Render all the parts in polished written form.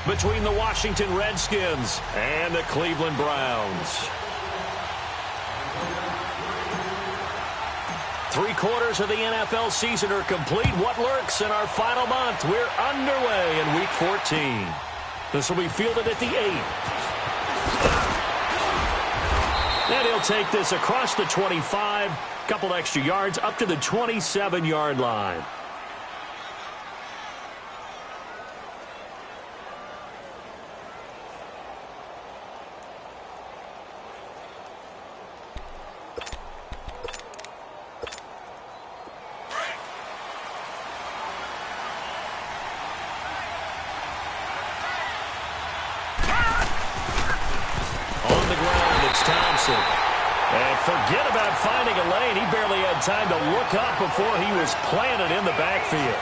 between the Washington Redskins and the Cleveland Browns. 3/4 of the NFL season are complete. What lurks in our final month? We're underway in Week 14. This will be fielded at the 8. And he'll take this across the 25, couple extra yards up to the 27-yard line. And forget about finding a lane. He barely had time to look up before he was planted in the backfield.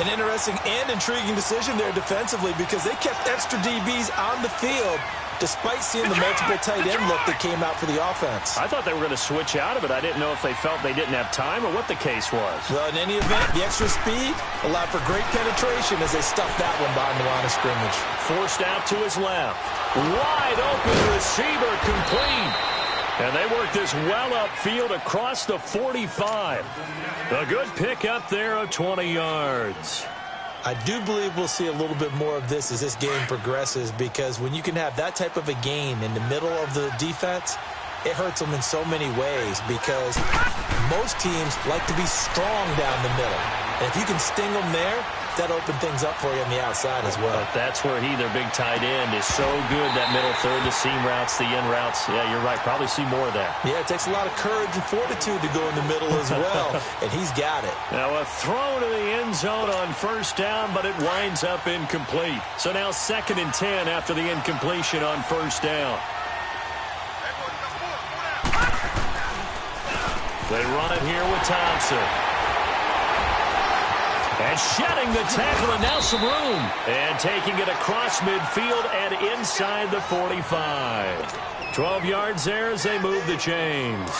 An interesting and intriguing decision there defensively because they kept extra DBs on the field despite seeing the multiple tight end look that came out for the offense. I thought they were going to switch out of it. I didn't know if they felt they didn't have time or what the case was. Well, in any event, the extra speed allowed for great penetration as they stuffed that one behind the line of scrimmage. Forced out to his left. Wide open receiver complete. And they work this well upfield across the 45. A good pick up there of 20 yards. I do believe we'll see a little bit more of this as this game progresses because when you can have that type of a gain in the middle of the defense, it hurts them in so many ways because most teams like to be strong down the middle. And if you can sting them there, that opens things up for you on the outside as well. But that's where their big tight end, is so good, that middle third, the seam routes, the in routes. Yeah, you're right. Probably see more of that. Yeah, it takes a lot of courage and fortitude to go in the middle as well, and he's got it. Now a throw to the end zone on first down, but it winds up incomplete. So now 2nd and 10 after the incompletion on first down. They run it here with Thompson. And shedding the tackle, and now some room. And taking it across midfield and inside the 45. 12 yards there as they move the chains.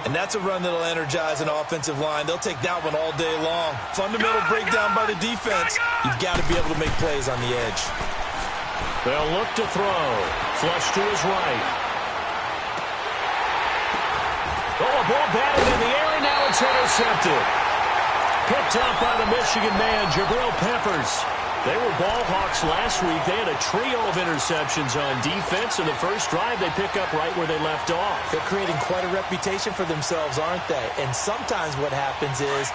And that's a run that'll energize an offensive line. They'll take that one all day long. Fundamental breakdown by the defense. You've got to be able to make plays on the edge. They'll look to throw. Flush to his right. Oh, a ball batted in the air, and now it's intercepted. Picked up by the Michigan man, Jabril Peppers. They were ball hawks last week. They had a trio of interceptions on defense. In the first drive, they pick up right where they left off. They're creating quite a reputation for themselves, aren't they? And sometimes what happens is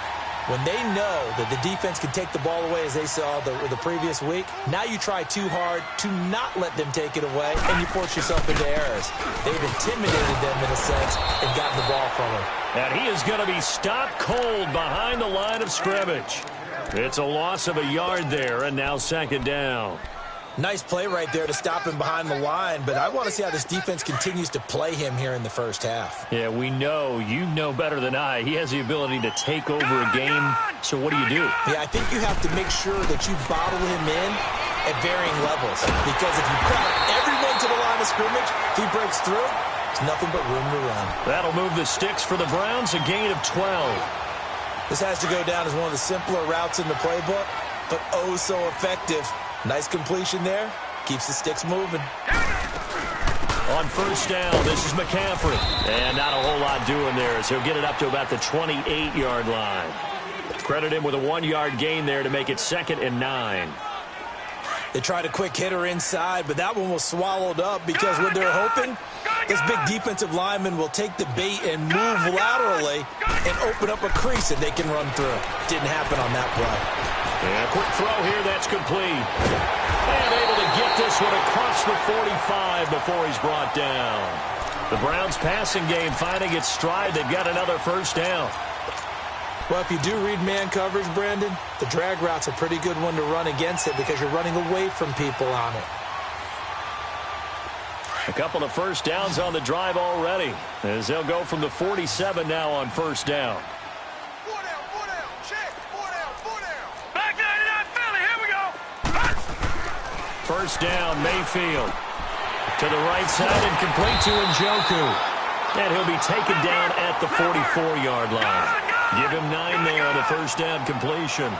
when they know that the defense can take the ball away, as they saw the previous week, now you try too hard to not let them take it away, and you force yourself into errors. They've intimidated them in a sense and gotten the ball from them. And he is going to be stopped cold behind the line of scrimmage. It's a loss of a yard there, and now 2nd down. Nice play right there to stop him behind the line, but I want to see how this defense continues to play him here in the first half. Yeah, we know. You know better than I. He has the ability to take over a game, so what do you do? Yeah, I think you have to make sure that you bottle him in at varying levels, because if you crowd everyone to the line of scrimmage, if he breaks through, it's nothing but room to run. That'll move the sticks for the Browns, a gain of 12. This has to go down as one of the simpler routes in the playbook, but oh so effective. Nice completion there. Keeps the sticks moving. On first down, this is McCaffrey. And not a whole lot doing there as he'll get it up to about the 28-yard line. Credit him with a 1-yard gain there to make it 2nd and 9. They tried a quick hitter inside, but that one was swallowed up because what they're hoping, this big defensive lineman will take the bait and move laterally and open up a crease that they can run through. Didn't happen on that play. And a quick throw here, that's complete. And able to get this one across the 45 before he's brought down. The Browns passing game finding its stride. They've got another first down. Well, if you do read man coverage, Brandon, the drag route's a pretty good one to run against it because you're running away from people on it. A couple of first downs on the drive already as they'll go from the 47 now on first down. First down, Mayfield. To the right side and complete to Njoku. And he'll be taken down at the 44-yard line. Give him 9 there on the first down completion.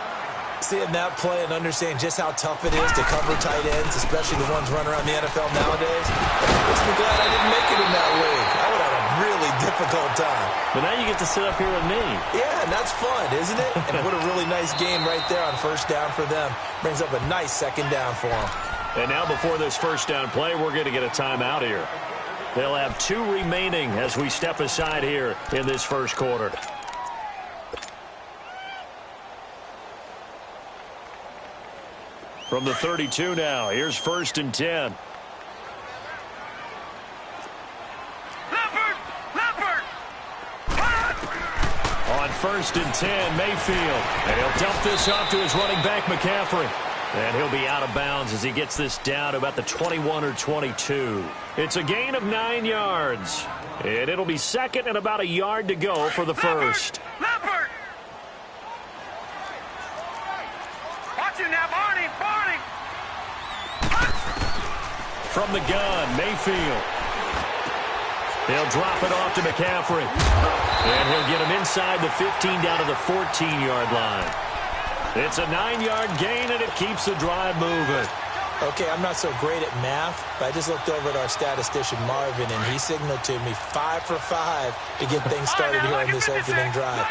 seeing that play and understanding just how tough it is to cover tight ends, especially the ones running around the NFL nowadays. Makes me glad I didn't make it in that league. I would have had a really difficult time. But now you get to sit up here with me. Yeah, and that's fun, isn't it? And what a really nice game right there on first down for them. Brings up a nice second down for them. And now before this first down play, we're going to get a timeout here. They'll have 2 remaining as we step aside here in this first quarter. From the 32 now, here's 1st and 10. On 1st and 10, Mayfield. And he'll dump this off to his running back, McCaffrey. And he'll be out of bounds as he gets this down to about the 21 or 22. It's a gain of 9 yards. And it'll be second and about a yard to go for the first. Watch it now, Barney. From the gun, Mayfield. He'll drop it off to McCaffrey. And he'll get him inside the 15 down to the 14-yard line. It's a 9-yard gain, and it keeps the drive moving. Okay, I'm not so great at math, but I just looked over at our statistician, Marvin, and he signaled to me 5 for 5 to get things started here on this opening drive.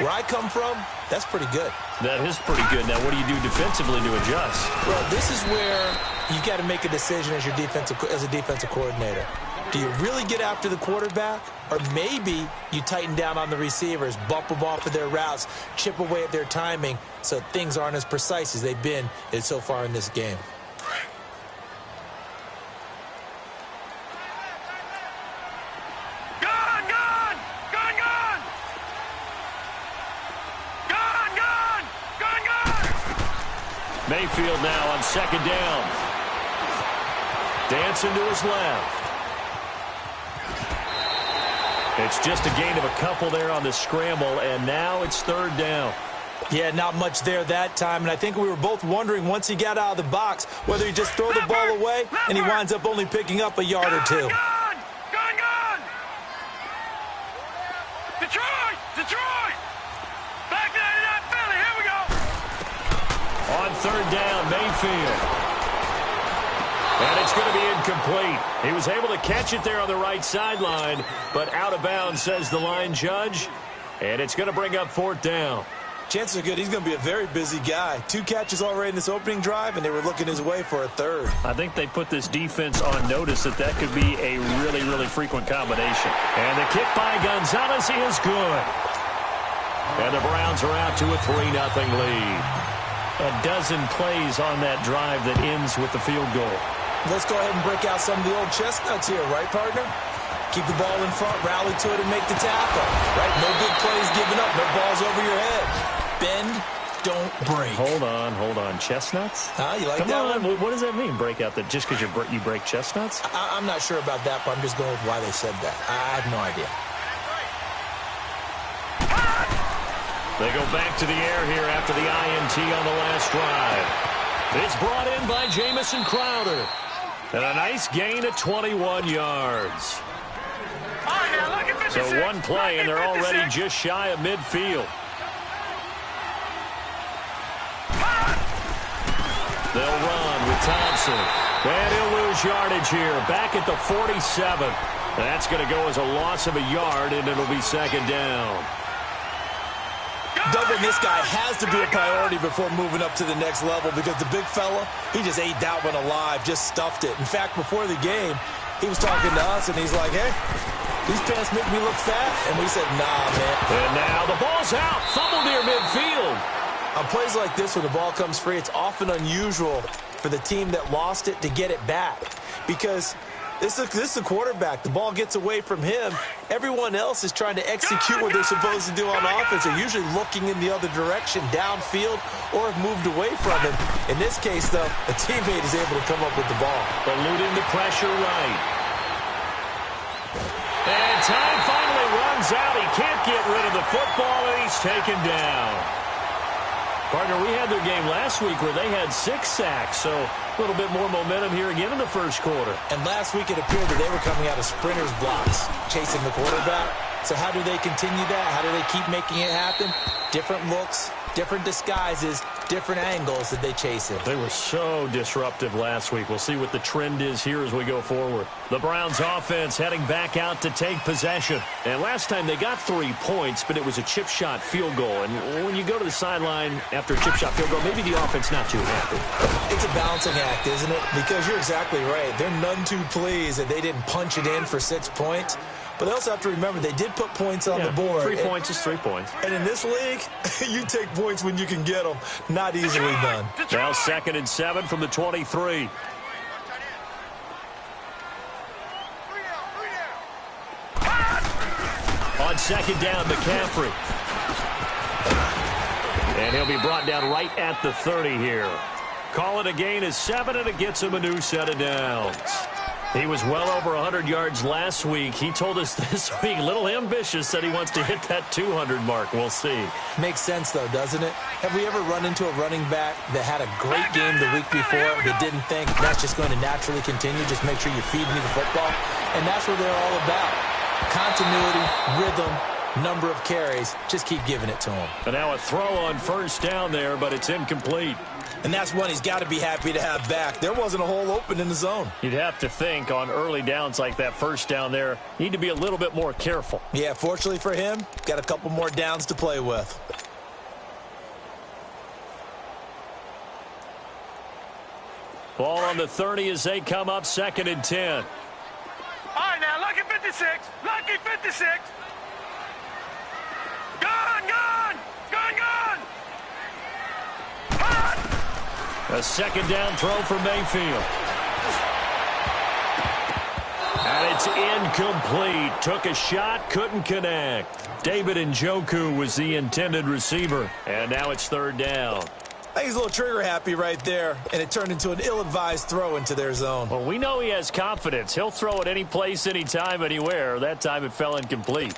Where I come from, that's pretty good. That is pretty good. Now, what do you do defensively to adjust? Well, this is where you got to make a decision as a defensive coordinator. Do you really get after the quarterback? Or maybe you tighten down on the receivers, bump them off of their routes, chip away at their timing so things aren't as precise as they've been so far in this game. Mayfield now on 2nd down. Dancing to his left. It's just a gain of a couple there on the scramble, and now it's 3rd down. Yeah, not much there that time, and I think we were both wondering once he got out of the box whether he just throw the ball away, and he winds up only picking up a yard or 2. Gone! Detroit! Back to that Philly, here we go! On 3rd down, Mayfield. And it's going to be incomplete. He was able to catch it there on the right sideline, but out of bounds, says the line judge. And it's going to bring up 4th down. Chances are good he's going to be a very busy guy. 2 catches already in this opening drive, and they were looking his way for a 3rd. I think they put this defense on notice that could be a really, really frequent combination. And the kick by Gonzalez is good. And the Browns are out to a 3-0 lead. A dozen plays on that drive that ends with the field goal. Let's go ahead and break out some of the old chestnuts here, right, partner? Keep the ball in front, rally to it, and make the tackle. Right? No big plays given up, no balls over your head. Bend, don't break. Hold on. Chestnuts? You like Come that on. one? What does that mean, break out? That just because you break chestnuts? I'm not sure about that, but I'm just going with why they said that. I have no idea. They go back to the air here after the INT on the last drive. It's brought in by Jamison Crowder. And a nice gain of 21 yards. So one play, and they're already just shy of midfield. They'll run with Thompson. And he'll lose yardage here. Back at the 47. That's going to go as a loss of a yard, and it'll be 2nd down. Doubling this guy has to be a priority before moving up to the next level because the big fella, he just ate that one alive, just stuffed it. In fact, before the game, he was talking to us, and he's like, hey, these pants make me look fat. And we said, nah, man. And now the ball's out. Fumble near midfield. On plays like this, when the ball comes free, it's often unusual for the team that lost it to get it back because this is a quarterback. The ball gets away from him. Everyone else is trying to execute what they're supposed to do on offense. They're usually looking in the other direction, downfield, or have moved away from him. In this case, though, a teammate is able to come up with the ball. Eluding the pressure right. And time finally runs out. He can't get rid of the football, and he's taken down. Partner, we had their game last week where they had 6 sacks, so a little bit more momentum here again in the first quarter. And last week it appeared that they were coming out of sprinters blocks, chasing the quarterback. So how do they continue that? How do they keep making it happen? Different looks, different disguises, different angles that they chase it. They were so disruptive last week. We'll see what the trend is here as we go forward. The Browns offense heading back out to take possession. And last time they got 3 points, but it was a chip shot field goal. And when you go to the sideline after a chip shot field goal, maybe the offense not too happy. It's a balancing act, isn't it? Because you're exactly right. They're none too pleased that they didn't punch it in for 6 points. But they also have to remember they did put points on the board. 3 points is 3 points. And in this league, you take points when you can get them. Not easily done. Now 2nd and 7 from the 23. On 2nd down, McCaffrey. And he'll be brought down right at the 30 here. Call it a gain of 7, and it gets him a new set of downs. He was well over 100 yards last week. He told us this week, a little ambitious, said he wants to hit that 200 mark. We'll see. Makes sense, though, doesn't it? Have we ever run into a running back that had a great game the week before that didn't think that's just going to naturally continue? Just make sure you feed me the football. And that's what they're all about. Continuity, rhythm, number of carries. Just keep giving it to him. And now a throw on 1st down there, but it's incomplete. And that's one he's got to be happy to have back. There wasn't a hole open in the zone. You'd have to think on early downs like that 1st down there, you need to be a little bit more careful. Yeah, fortunately for him, got a couple more downs to play with. Ball on the 30 as they come up 2nd and 10. All right, now, lucky 56. Lucky 56. Gone, gone. Gone, gone. A 2nd down throw for Mayfield. And it's incomplete. Took a shot, couldn't connect. David Njoku was the intended receiver. And now it's 3rd down. I think he's a little trigger happy right there, and it turned into an ill-advised throw into their zone. Well, we know he has confidence. He'll throw it any place, anytime, anywhere. That time it fell incomplete.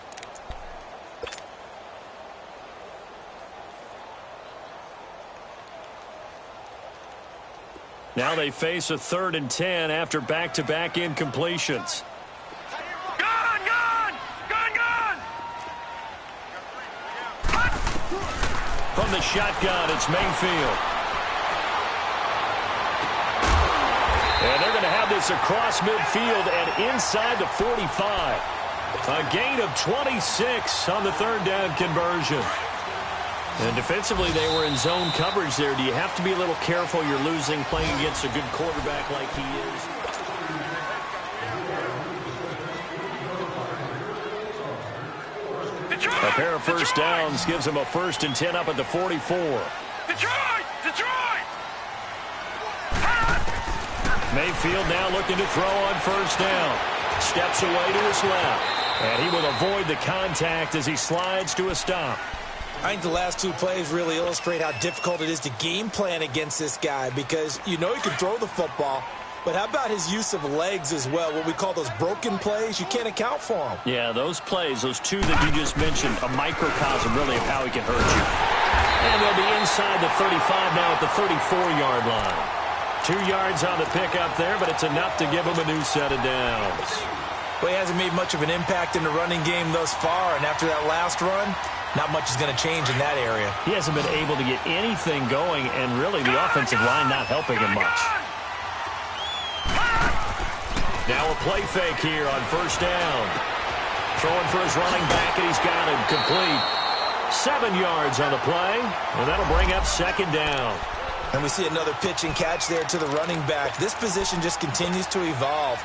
Now they face a 3rd and 10 after back-to-back incompletions. Gone, gone. Gone, gone. From the shotgun, it's Mayfield. And they're going to have this across midfield and inside the 45. A gain of 26 on the 3rd down conversion. And defensively, they were in zone coverage there. Do you have to be a little careful? You're losing playing against a good quarterback like he is. Detroit, A pair of 1st downs gives him a 1st and 10 up at the 44. Detroit! Detroit! Mayfield now looking to throw on 1st down. Steps away to his left. And he will avoid the contact as he slides to a stop. I think the last 2 plays really illustrate how difficult it is to game plan against this guy because you know he can throw the football, but how about his use of legs as well, what we call those broken plays? You can't account for them. Yeah, those plays, those 2 that you just mentioned, a microcosm really of how he can hurt you. And they'll be inside the 35 now at the 34-yard line. 2 yards on the pickup there, but it's enough to give him a new set of downs. Well, he hasn't made much of an impact in the running game thus far, and after that last run, not much is going to change in that area. He hasn't been able to get anything going, and really the offensive line not helping him much. Now a play fake here on 1st down. Throwing for his running back, and he's got him complete. 7 yards on the play, and that'll bring up 2nd down. And we see another pitch and catch there to the running back. This position just continues to evolve.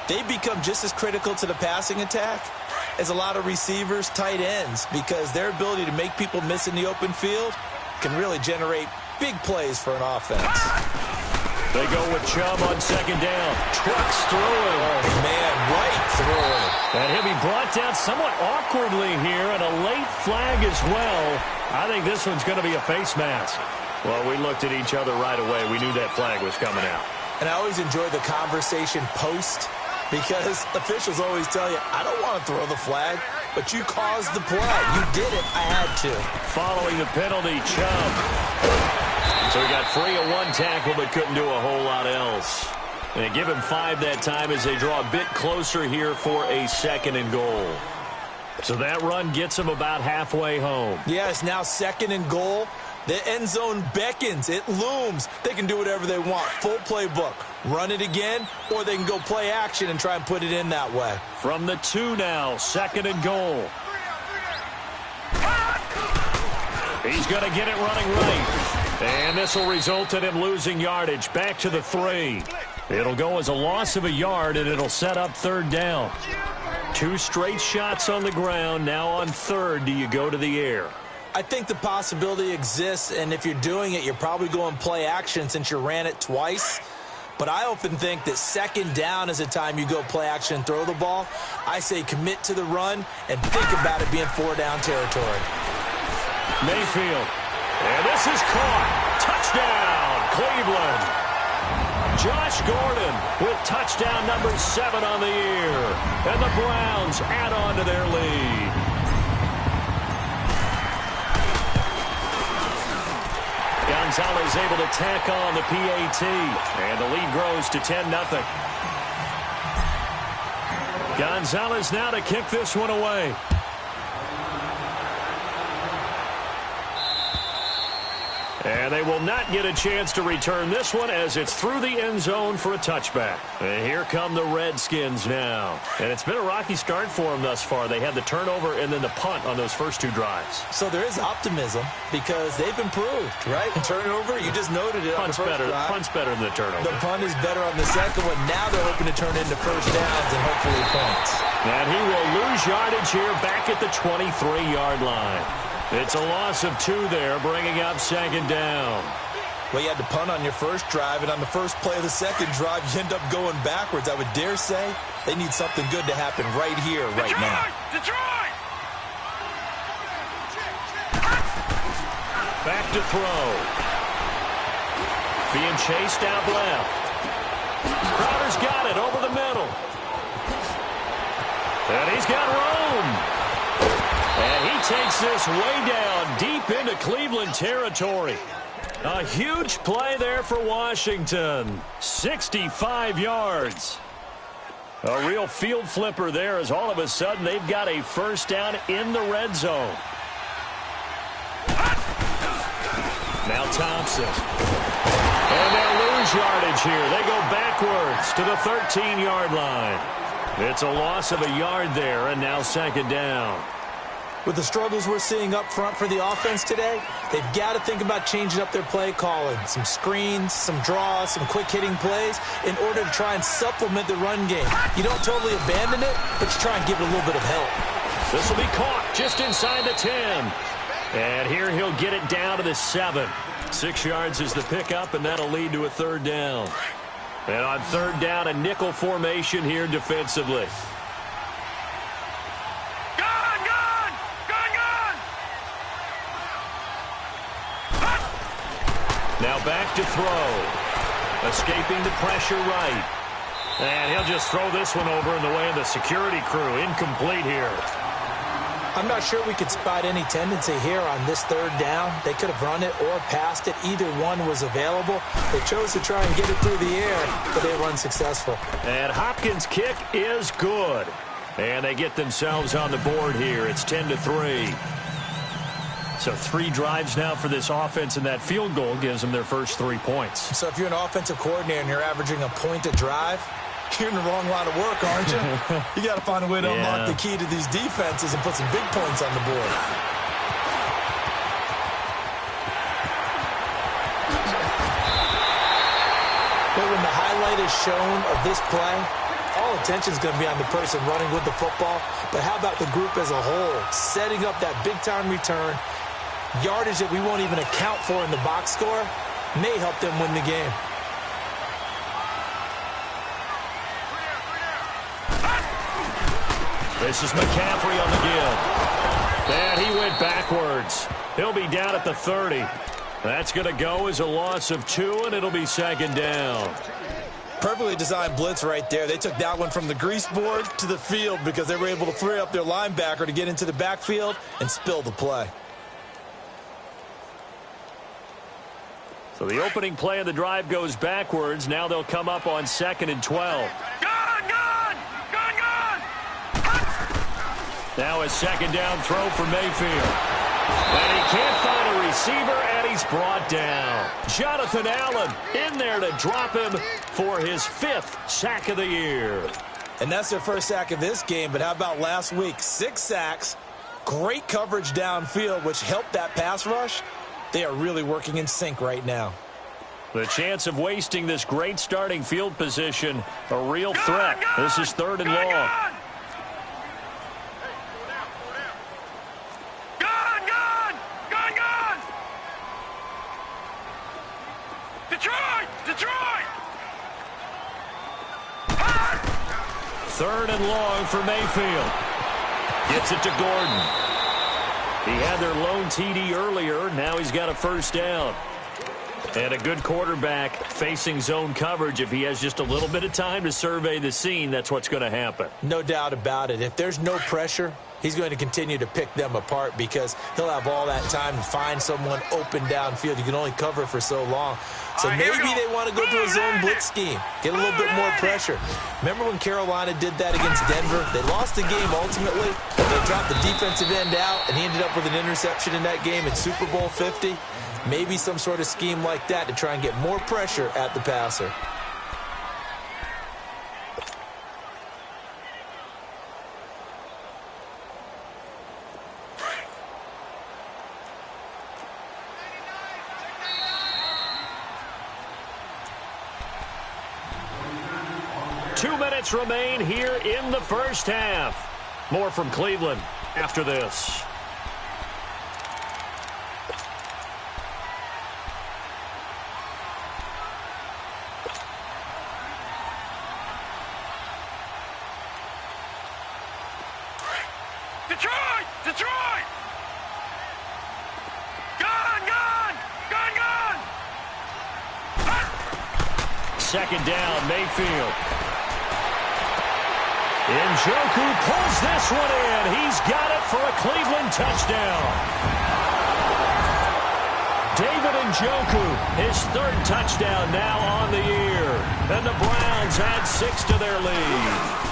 They become just as critical to the passing attack as a lot of receivers, tight ends, because their ability to make people miss in the open field can really generate big plays for an offense. They go with Chubb on 2nd down. Trucks through him. Oh, man, right through him. And he'll be brought down somewhat awkwardly here, and a late flag as well. I think this one's going to be a face mask. Well, we looked at each other right away. We knew that flag was coming out. And I always enjoy the conversation post, because officials always tell you, I don't want to throw the flag, but you caused the play. You did it. I had to. Following the penalty, Chubb. So he got free of 1 tackle, but couldn't do a whole lot else. And they give him 5 that time as they draw a bit closer here for a 2nd and goal. So that run gets them about halfway home. Yeah, it's now 2nd and goal. The end zone beckons. It looms. They can do whatever they want. Full playbook. Run it again, or they can go play action and try and put it in that way. From the 2 now, 2nd and goal. He's going to get it running right. And this will result in him losing yardage. Back to the 3. It'll go as a loss of a yard, and it'll set up 3rd down. 2 straight shots on the ground. Now on 3rd, do you go to the air? I think the possibility exists, and if you're doing it, you're probably going play action since you ran it twice. But I often think that 2nd down is a time you go play action and throw the ball. I say commit to the run and think about it being 4-down territory. Mayfield. And this is caught. Touchdown, Cleveland. Josh Gordon with touchdown number 7 on the year. And the Browns add on to their lead. Gonzalez able to tack on the PAT. And the lead grows to 10-0. Gonzalez now to kick this one away. And they will not get a chance to return this one as it's through the end zone for a touchback. And here come the Redskins now. And it's been a rocky start for them thus far. They had the turnover and then the punt on those first 2 drives. So there is optimism because they've improved, right? Turnover, you just noted it on the first drive. Punt's better than the turnover. The punt is better on the second one. Now they're hoping to turn into first downs and hopefully points. And he will lose yardage here back at the 23-yard line. It's a loss of 2 there, bringing up 2nd down. Well, you had to punt on your first drive, and on the first play of the second drive, you end up going backwards. I would dare say they need something good to happen right here, right now. Detroit! Back to throw. Being chased out left. Crowder's got it over the middle. And he's got room. And he takes this way down deep into Cleveland territory. A huge play there for Washington. 65 yards. A real field flipper there as all of a sudden they've got a first down in the red zone. Now Thompson. And they'll lose yardage here. They go backwards to the 13-yard line. It's a loss of a yard there, and now 2nd down. With the struggles we're seeing up front for the offense today, they've got to think about changing up their play calling. Some screens, some draws, some quick-hitting plays in order to try and supplement the run game. You don't totally abandon it, but you try and give it a little bit of help. This will be caught just inside the 10. And here he'll get it down to the 7. 6 yards is the pickup, and that'll lead to a 3rd down. And on 3rd down, a nickel formation here defensively. Now back to throw. Escaping the pressure right. And he'll just throw this one over in the way of the security crew. Incomplete here. I'm not sure we could spot any tendency here on this 3rd down. They could have run it or passed it. Either one was available. They chose to try and get it through the air, but they were unsuccessful. And Hopkins' kick is good. And they get themselves on the board here. It's 10-3. So 3 drives now for this offense, and that field goal gives them their first 3 points. So if you're an offensive coordinator and you're averaging a point a drive, you're in the wrong line of work, aren't you? You got to find a way to unlock the key to these defenses and put some big points on the board. But when the highlight is shown of this play, all attention is going to be on the person running with the football. But how about the group as a whole, setting up that big-time return, yardage that we won't even account for in the box score, may help them win the game. This is McCaffrey on the give. And he went backwards. He'll be down at the 30. That's going to go as a loss of 2, and it'll be 2nd down. Perfectly designed blitz right there. They took that one from the grease board to the field because they were able to free up their linebacker to get into the backfield and spill the play. So the opening play of the drive goes backwards. Now they'll come up on 2nd and 12. Now a second down throw for Mayfield. And he can't find a receiver, and he's brought down. Jonathan Allen in there to drop him for his 5th sack of the year. And that's their first sack of this game, but how about last week? 6 sacks, great coverage downfield, which helped that pass rush. They are really working in sync right now. The chance of wasting this great starting field position, a real threat. This is 3rd and long. Detroit! 3rd and long for Mayfield. Gets it to Gordon. He had their lone TD earlier. Now he's got a first down. And a good quarterback facing zone coverage. If he has just a little bit of time to survey the scene, that's what's going to happen. No doubt about it. If there's no pressure, he's going to continue to pick them apart because he'll have all that time to find someone open downfield. You can only cover for so long. So maybe they want to go to a zone blitz scheme, get a little bit more pressure. Remember when Carolina did that against Denver? They lost the game ultimately. They dropped the defensive end out, and he ended up with an interception in that game in Super Bowl 50. Maybe some sort of scheme like that to try and get more pressure at the passer. Two minutes remain here in the first half. More from Cleveland after this. Detroit! Gone! Second down, Mayfield. Njoku pulls this one in. He's got it for a Cleveland touchdown. David Njoku, his 3rd touchdown now on the year. And the Browns add 6 to their lead.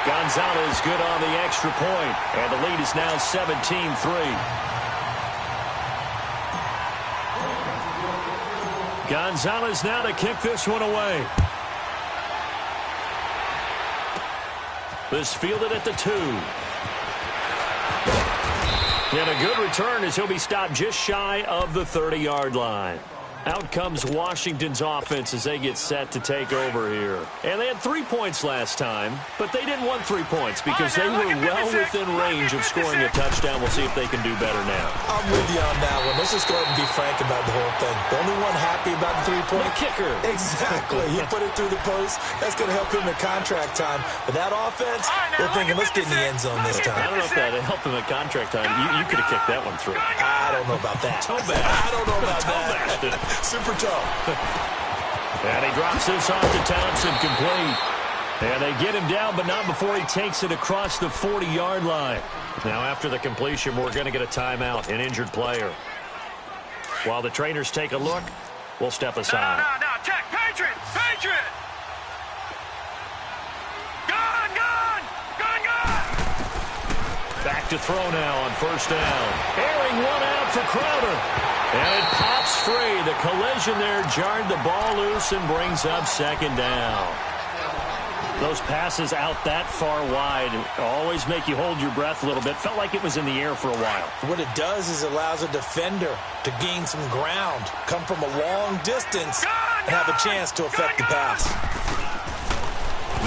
Gonzalez good on the extra point, and the lead is now 17-3. Gonzalez now to kick this one away. This fielded at the 2. And a good return as he'll be stopped just shy of the 30-yard line. Out comes Washington's offense as they get set to take over here. And they had 3 points last time, but they didn't want 3 points because they were well within range of scoring a touchdown. We'll see if they can do better now. I'm with you on that one. Let's just go ahead and be frank about the whole thing. The only one happy about the 3-point? The kicker. Exactly. He put it through the post. That's going to help him at contract time. But that offense, they're thinking, let's get in the end zone this time. I don't know if that helped him at contract time. You could have kicked that one through. I don't know about that. Toe bash. I don't know about that. Super toe. And he drops this off to Thompson, complete. And they get him down, but not before he takes it across the 40-yard line. Now after the completion, we're going to get a timeout, an injured player. While the trainers take a look, we'll step aside. No. Check. Patriot! Gone! Back to throw now on first down. Airing one out for Crowder. And it pops free. The collision there jarred the ball loose and brings up second down. Those passes out that far wide always make you hold your breath a little bit. Felt like it was in the air for a while. What it does is it allows a defender to gain some ground, come from a long distance, and have a chance to affect the pass.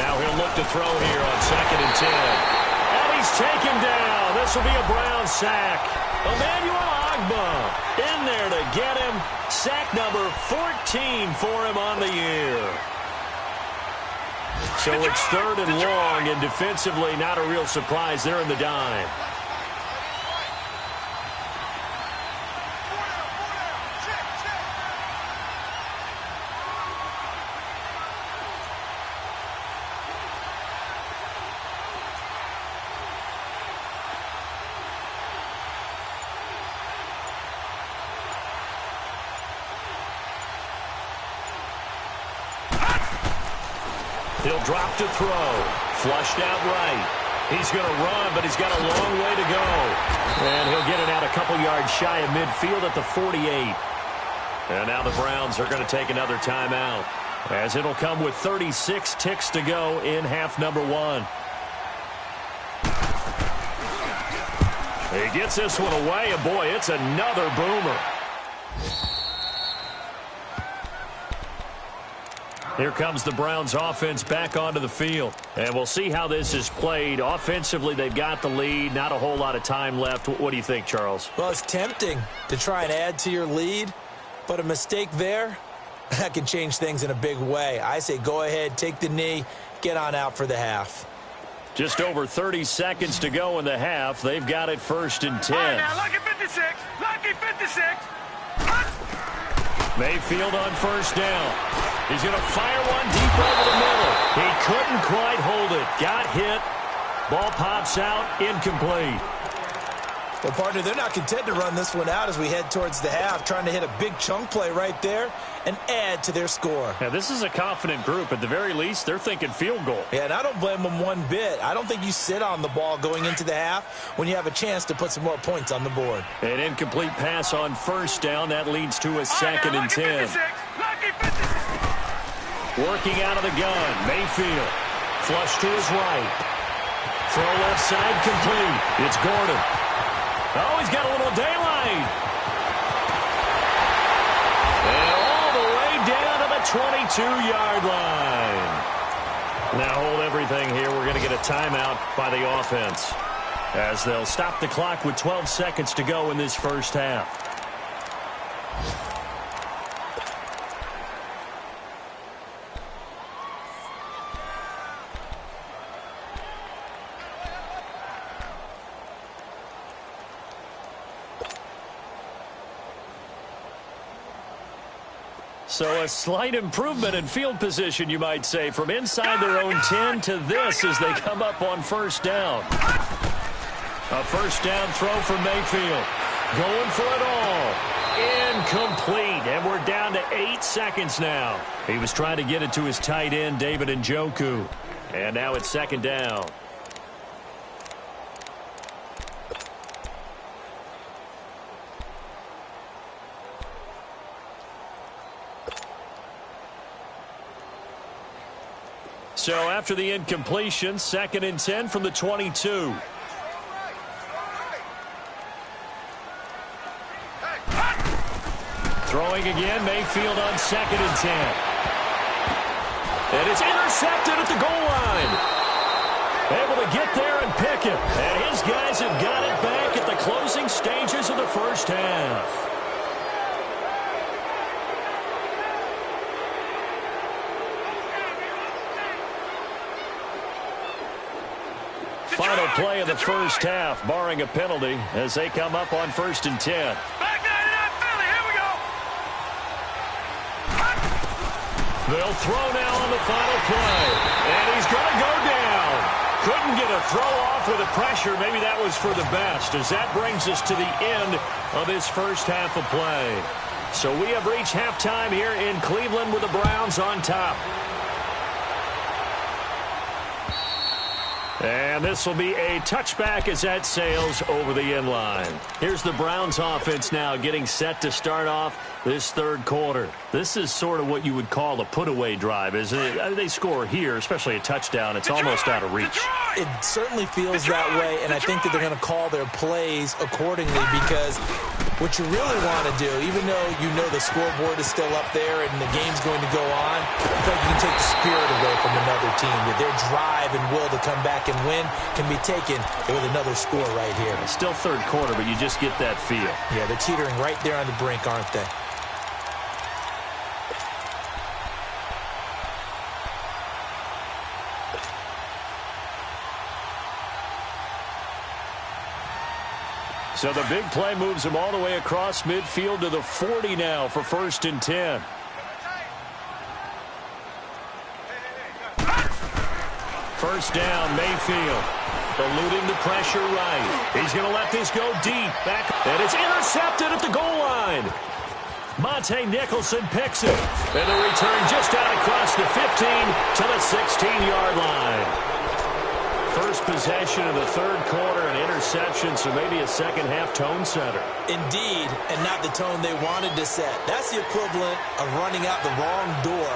Now he'll look to throw here on 2nd and 10. And he's taken down. This will be a Brown sack. Emmanuel in there to get him. Sack number 14 for him on the year. So it's 3rd and long, and defensively not a real surprise. They're in the dime. He'll drop to throw. Flushed out right. He's going to run, but he's got a long way to go. And he'll get it out a couple yards shy of midfield at the 48. And now the Browns are going to take another timeout, as it'll come with 36 ticks to go in half number one. He gets this one away, and boy, it's another boomer. Here comes the Browns offense back onto the field. And we'll see how this is played. Offensively, they've got the lead. Not a whole lot of time left. What do you think, Charles? Well, it's tempting to try and add to your lead, but a mistake there, that can change things in a big way. I say go ahead, take the knee, get on out for the half. Just over 30 seconds to go in the half. They've got it 1st and 10. All right, now, lucky 56. Lucky 56. Mayfield on 1st down. He's going to fire one deep over the middle. He couldn't quite hold it. Got hit. Ball pops out. Incomplete. Well, partner, they're not content to run this one out as we head towards the half, trying to hit a big chunk play right there and add to their score. Yeah, this is a confident group. At the very least, they're thinking field goal. Yeah, and I don't blame them one bit. I don't think you sit on the ball going into the half when you have a chance to put some more points on the board. An incomplete pass on 1st down. That leads to a 2nd and 10. Lucky 56. Working out of the gun. Mayfield. Flush to his right. Throw left side complete. It's Gordon. Oh, he's got a little daylight. And all the way down to the 22-yard line. Now hold everything here. We're going to get a timeout by the offense, as they'll stop the clock with 12 seconds to go in this first half. So a slight improvement in field position, you might say, from inside their own 10 to this as they come up on 1st down. A 1st down throw for Mayfield. Going for it all. Incomplete. And we're down to 8 seconds now. He was trying to get it to his tight end, David Njoku. And now it's 2nd down. So after the incompletion, 2nd and 10 from the 22. Throwing again, Mayfield on 2nd and 10. And it's intercepted at the goal line. Able to get there and pick it. And his guys have got it back at the closing stages of the first half. Final play of the first half, barring a penalty, as they come up on 1st and 10. Back 99 Philly, here we go. They'll throw now on the final play. And he's going to go down. Couldn't get a throw off with the pressure. Maybe that was for the best, as that brings us to the end of this first half of play. So we have reached halftime here in Cleveland with the Browns on top. And this will be a touchback as that sails over the end line. Here's the Browns offense now getting set to start off this third quarter. This is sort of what you would call a put-away drive, isn't it? They score here, especially a touchdown. It's almost out of reach. It certainly feels that way, and I think that they're going to call their plays accordingly, because what you really want to do, even though you know the scoreboard is still up there and the game's going to go on, I think you can take the spirit away from another team. That their drive and will to come back and win can be taken with another score right here. It's still third quarter, but you just get that feel. Yeah, they're teetering right there on the brink, aren't they? So the big play moves them all the way across midfield to the 40 now for 1st and 10. First down, Mayfield. Eluding the pressure right. He's going to let this go deep. Back, and it's intercepted at the goal line. Monte Nicholson picks it. And the return just out across the 15 to the 16-yard line. First possession of the third quarter, an interception, so maybe a second-half tone setter. Indeed, and not the tone they wanted to set. That's the equivalent of running out the wrong door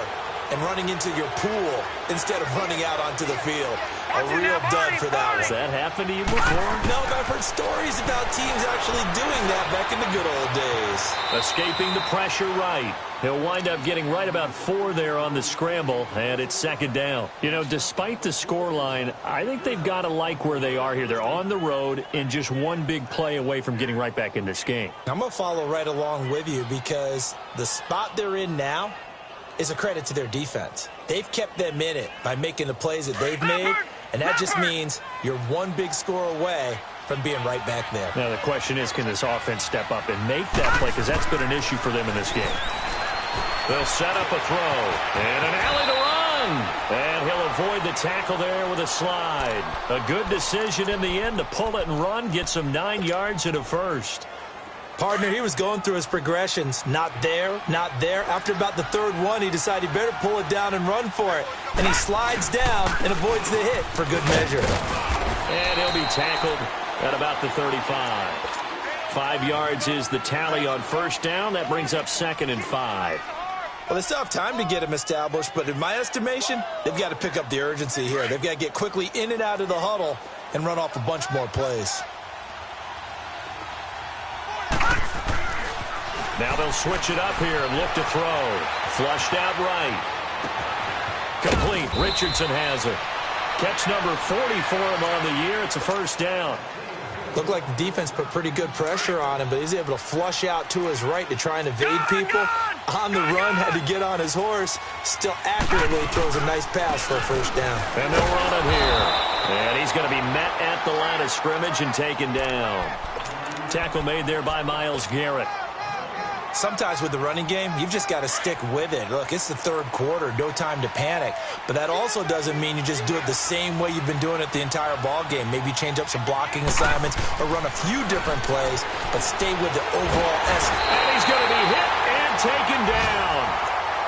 and running into your pool instead of running out onto the field. A real dud for that one. Has that happened to you before? No, but I've heard stories about teams actually doing that back in the good old days. Escaping the pressure right. He'll wind up getting right about 4 there on the scramble, and it's second down. You know, despite the scoreline, I think they've got to like where they are here. They're on the road and just one big play away from getting right back in this game. I'm going to follow right along with you because the spot they're in now is a credit to their defense. They've kept them in it by making the plays that they've made, and that just means you're one big score away from being right back there. Now the question is, can this offense step up and make that play? Because that's been an issue for them in this game. They'll set up a throw, and an alley to run. And he'll avoid the tackle there with a slide. A good decision in the end to pull it and run, gets him 9 yards and a first. Partner, he was going through his progressions. Not there, not there. After about the third one, he decided he better pull it down and run for it. And he slides down and avoids the hit for good measure. And he'll be tackled at about the 35. 5 yards is the tally on first down. That brings up 2nd and 5. Well, they still have time to get him established, but in my estimation, they've got to pick up the urgency here. They've got to get quickly in and out of the huddle and run off a bunch more plays. Now they'll switch it up here and look to throw. Flushed out right. Complete. Richardson has it. Catch number 40 for him on the year. It's a first down. Looked like the defense put pretty good pressure on him, but he's able to flush out to his right to try and evade people. On the run, had to get on his horse. Still accurately throws a nice pass for a first down. And they'll run it here. And he's going to be met at the line of scrimmage and taken down. Tackle made there by Myles Garrett. Sometimes with the running game, you've just got to stick with it. Look, it's the third quarter, no time to panic. But that also doesn't mean you just do it the same way you've been doing it the entire ball game. Maybe change up some blocking assignments or run a few different plays, but stay with the overall essence. And he's going to be hit and taken down.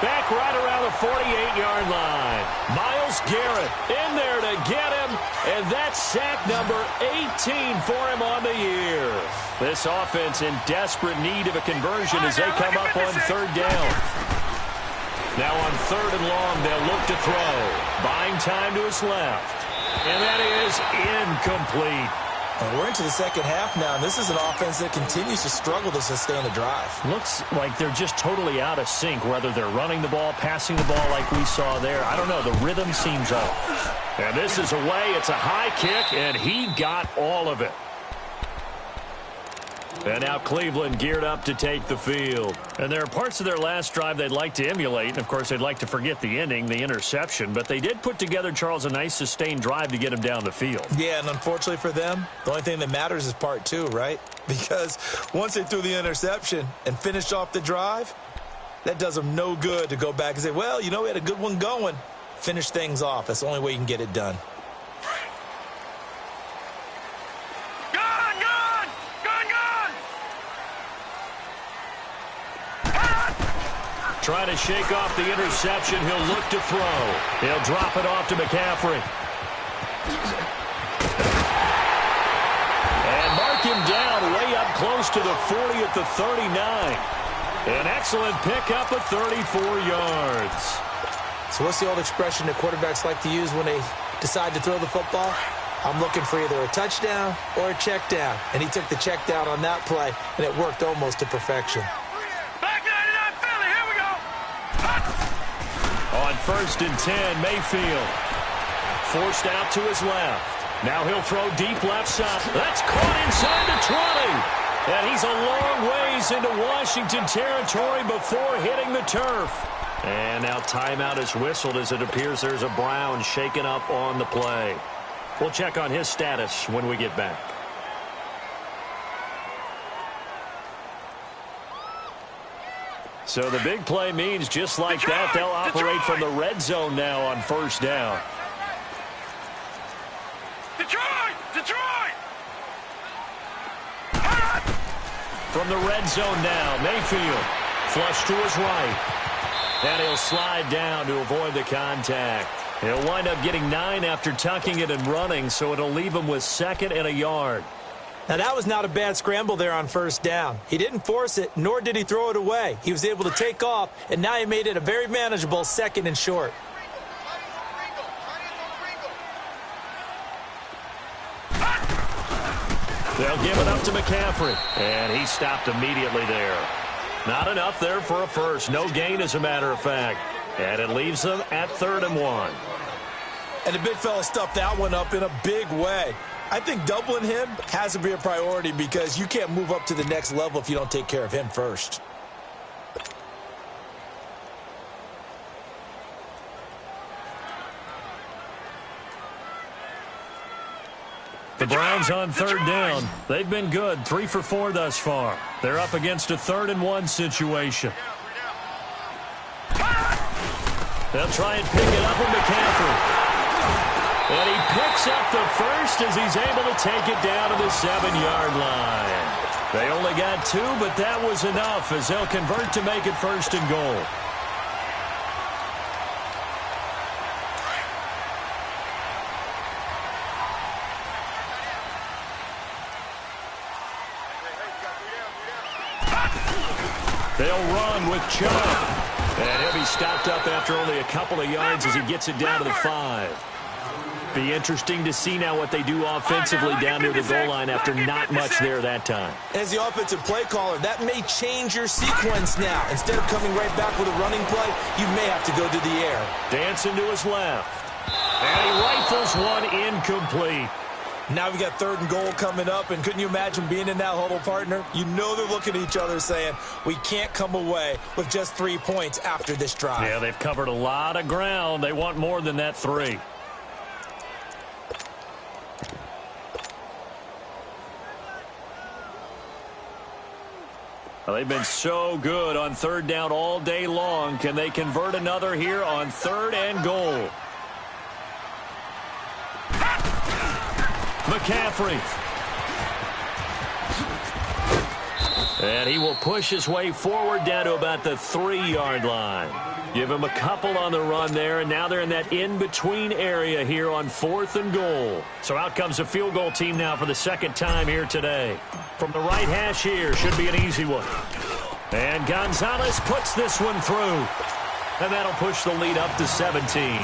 Back right around the 48-yard line. Myles Garrett in there to get him, and that's sack number 18 for him on the year. This offense in desperate need of a conversion as they come up on third down. Now on third and long, they'll look to throw. Buying time to his left. And that is incomplete. And we're into the second half now, and this is an offense that continues to struggle to sustain a drive. Looks like they're just totally out of sync, whether they're running the ball, passing the ball like we saw there. I don't know. The rhythm seems off. And this is away. It's a high kick, and he got all of it. And now Cleveland geared up to take the field. And there are parts of their last drive they'd like to emulate. And, of course, they'd like to forget the ending, the interception. But they did put together, Charles, a nice sustained drive to get him down the field. Yeah, and unfortunately for them, the only thing that matters is part two, right? Because once they threw the interception and finished off the drive, that does them no good to go back and say, well, you know, we had a good one going. Finish things off. That's the only way you can get it done. Trying to shake off the interception. He'll look to throw. He'll drop it off to McCaffrey. And mark him down way up close to the 40 at the 39. An excellent pickup of 34 yards. So what's the old expression that quarterbacks like to use when they decide to throw the football? I'm looking for either a touchdown or a check down. And he took the check down on that play, and it worked almost to perfection. On 1st and 10, Mayfield forced out to his left. Now he'll throw deep left side. That's caught inside the 20. And he's a long ways into Washington territory before hitting the turf. And now timeout is whistled as it appears there's a Brown shaken up on the play. We'll check on his status when we get back. So the big play means just like that, they'll operate from the red zone now on first down. Detroit! From the red zone now, Mayfield flush to his right. And he'll slide down to avoid the contact. He'll wind up getting 9 after tucking it and running, so it'll leave him with 2nd and a yard. Now, that was not a bad scramble there on first down. He didn't force it, nor did he throw it away. He was able to take off, and now he made it a very manageable 2nd and short. They'll give it up to McCaffrey, and he stopped immediately there. Not enough there for a first. No gain, as a matter of fact. And it leaves them at 3rd and 1. And the big fella stuffed that one up in a big way. I think doubling him has to be a priority because you can't move up to the next level if you don't take care of him first. The Browns on 3rd down. They've been good, 3 for 4 thus far. They're up against a 3rd and 1 situation. They'll try and pick it up with McCaffrey. And he picks up the first as he's able to take it down to the 7-yard line. They only got 2, but that was enough as they'll convert to make it 1st and goal. They'll run with Chubb. And he'll be stopped up after only a couple of yards as he gets it down to the 5. Be interesting to see now what they do offensively down near the goal line after not much there that time. As the offensive play caller, that may change your sequence now. Instead of coming right back with a running play, you may have to go to the air. Dancing to his left. And he rifles one incomplete. Now we got 3rd and goal coming up, and couldn't you imagine being in that huddle, partner? You know they're looking at each other saying, we can't come away with just 3 points after this drive. Yeah, they've covered a lot of ground. They want more than that 3. Well, they've been so good on 3rd down all day long. Can they convert another here on 3rd and goal? McCaffrey. And he will push his way forward down to about the 3-yard line. Give him a couple on the run there, and now they're in that in-between area here on 4th and goal. So out comes the field goal team now for the 2nd time here today. From the right hash here, should be an easy one. And Gonzalez puts this one through. And that'll push the lead up to 17.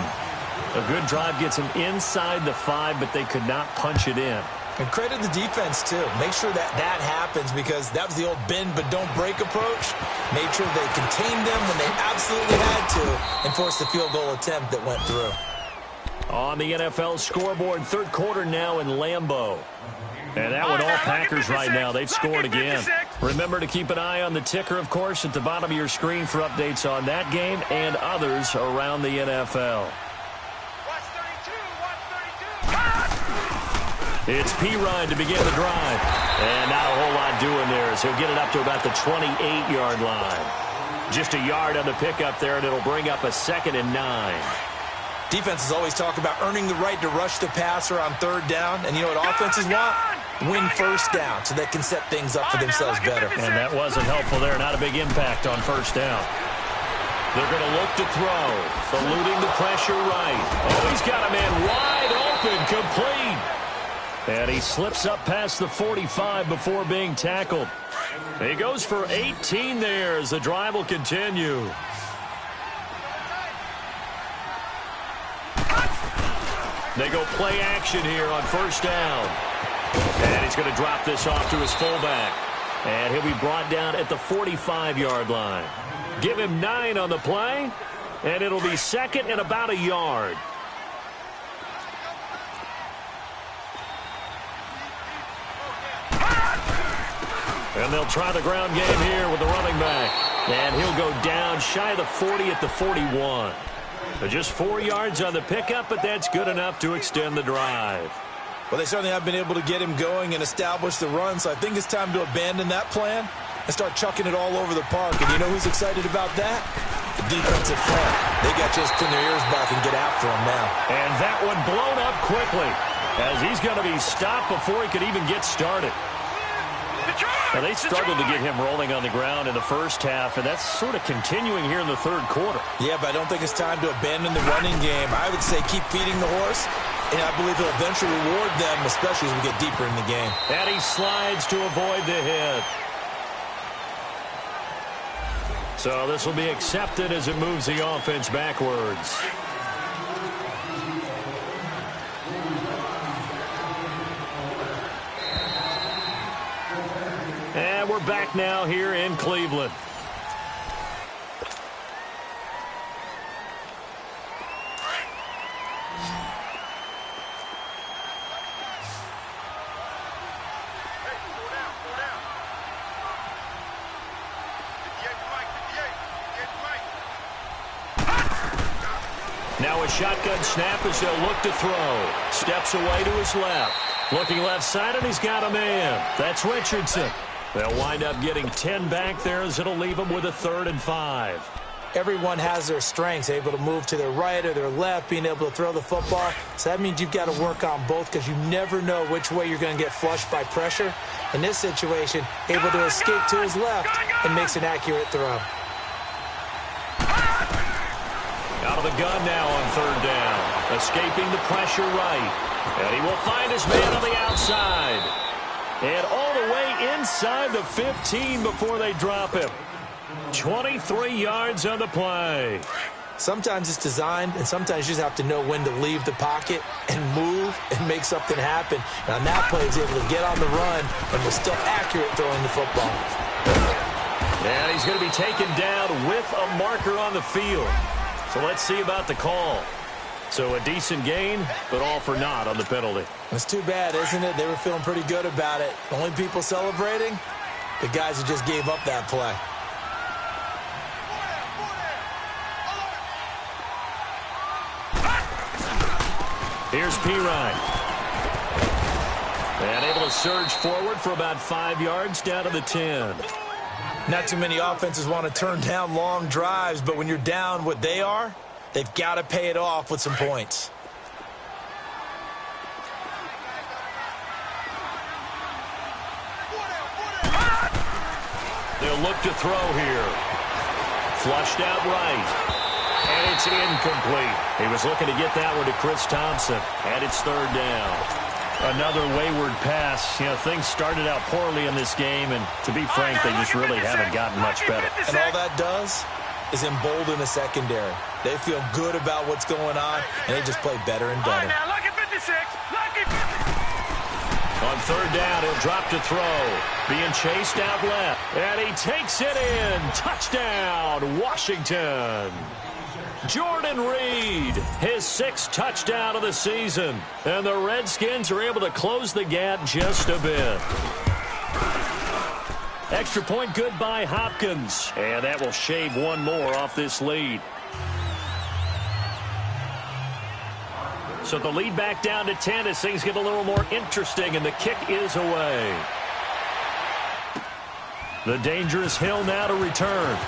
A good drive gets them inside the 5, but they could not punch it in. And credit the defense, too. Make sure that that happens because that was the old bend but don't break approach. Made sure they contained them when they absolutely had to and forced the field goal attempt that went through. On the NFL scoreboard, 3rd quarter now in Lambeau. And that one all Packers right now. They've scored again. Remember to keep an eye on the ticker, of course, at the bottom of your screen for updates on that game and others around the NFL. It's P-Ryan to begin the drive. And not a whole lot doing there as he'll get it up to about the 28-yard line. Just a yard on the pickup there, and it'll bring up a 2nd and 9. Defenses always talk about earning the right to rush the passer on 3rd down. And you know what offenses want? Win 1st down so they can set things up for themselves better. And that wasn't helpful there. Not a big impact on 1st down. They're going to look to throw. Eluding the pressure right. Oh, he's got a man wide open, complete. And he slips up past the 45 before being tackled. He goes for 18 there as the drive will continue. They go play action here on 1st down. And he's going to drop this off to his fullback. And he'll be brought down at the 45-yard line. Give him 9 on the play. And it'll be 2nd and about a yard. And they'll try the ground game here with the running back. And he'll go down shy of the 40 at the 41. So just 4 yards on the pickup, but that's good enough to extend the drive. Well, they certainly have been able to get him going and establish the run, so I think it's time to abandon that plan and start chucking it all over the park. And you know who's excited about that? The defensive front. They got just pin their ears back and get after him now. And that one blown up quickly as he's going to be stopped before he could even get started. Now, they struggled to get him rolling on the ground in the first half, and that's sort of continuing here in the third quarter. Yeah, but I don't think it's time to abandon the running game. I would say keep feeding the horse, and I believe he'll eventually reward them, especially as we get deeper in the game. And he slides to avoid the hit. So this will be accepted as it moves the offense backwards. And we're back now here in Cleveland. Now a shotgun snap as they'll look to throw. Steps away to his left. Looking left side, and he's got a man. That's Richardson. They'll wind up getting 10 back there as it'll leave them with a 3rd and 5. Everyone has their strengths, able to move to their right or their left, being able to throw the football. So that means you've got to work on both because you never know which way you're going to get flushed by pressure. In this situation, able to escape to his left and makes an accurate throw. Out of the gun now on 3rd down. Escaping the pressure right. And he will find his man on the outside. And all the way inside the 15 before they drop him. 23 yards on the play. Sometimes it's designed, and sometimes you just have to know when to leave the pocket and move and make something happen. And on that play, he's able to get on the run and was still accurate throwing the football. And he's going to be taken down with a marker on the field. So let's see about the call. So a decent gain, but all for naught on the penalty. It's too bad, isn't it? They were feeling pretty good about it. The only people celebrating, the guys who just gave up that play. Here's Pirine. And able to surge forward for about 5 yards down to the 10. Not too many offenses want to turn down long drives, but when you're down what they are, they've got to pay it off with some points. They'll look to throw here. Flushed out right. And it's incomplete. He was looking to get that one to Chris Thompson. And it's 3rd down. Another wayward pass. You know, things started out poorly in this game, and to be frank, they just really haven't gotten much better. And all that does is embolden the secondary. They feel good about what's going on, and they just play better and better. Now, lucky 56. Lucky 56. On 3rd down, he'll drop to throw. Being chased out left. And he takes it in. Touchdown, Washington. Jordan Reed, his 6th touchdown of the season. And the Redskins are able to close the gap just a bit. Extra point good by Hopkins. And that will shave one more off this lead. So the lead back down to 10 as things get a little more interesting, and the kick is away. The dangerous Hill now to return.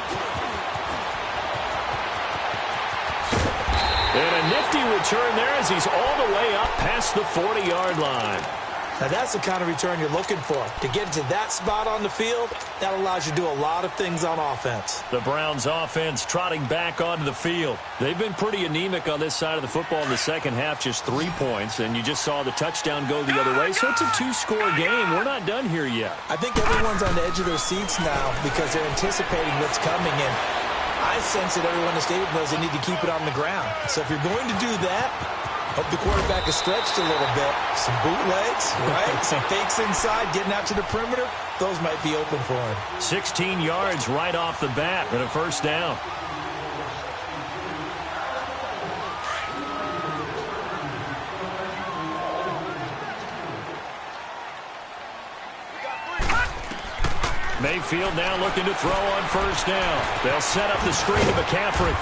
And a nifty return there as he's all the way up past the 40-yard line. Now that's the kind of return you're looking for. To get to that spot on the field, that allows you to do a lot of things on offense. The Browns offense trotting back onto the field. They've been pretty anemic on this side of the football in the second half, just 3 points, and you just saw the touchdown go the other way. So it's a 2-score game. We're not done here yet. I think everyone's on the edge of their seats now because they're anticipating what's coming in. I sense that everyone in the stadium knows they need to keep it on the ground. So if you're going to do that, hope the quarterback is stretched a little bit. Some bootlegs, right? Some fakes inside, getting out to the perimeter. Those might be open for him. 16 yards right off the bat and a 1st down. Mayfield now looking to throw on 1st down. They'll set up the screen to McCaffrey.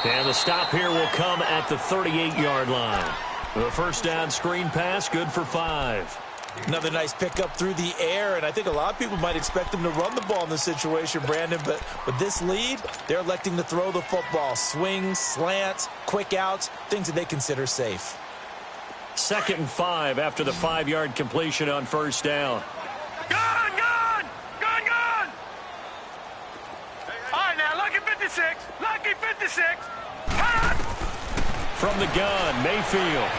And the stop here will come at the 38-yard line. The 1st down screen pass, good for 5. Another nice pickup through the air, and I think a lot of people might expect them to run the ball in this situation, Brandon, but with this lead, they're electing to throw the football. Swings, slants, quick outs, things that they consider safe. 2nd and 5 after the 5-yard completion on 1st down. Gone! 56. Lucky 56. From the gun, Mayfield.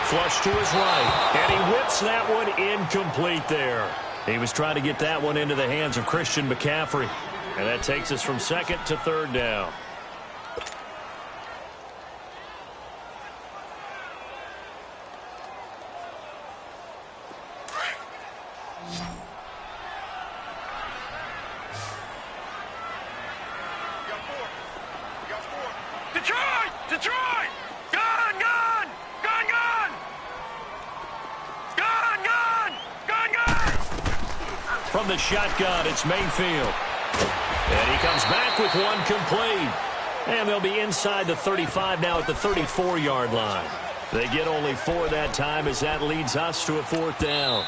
Flush to his right, and he whips that one incomplete there. He was trying to get that one into the hands of Christian McCaffrey. And that takes us from second to third down. Detroit! Detroit! Gun, gun! Gun, gun! Gun, gun! Gun, gun! From the shotgun, it's Mayfield. And he comes back with one complete. And they'll be inside the 35 now at the 34-yard line. They get only 4 that time as that leads us to a fourth down.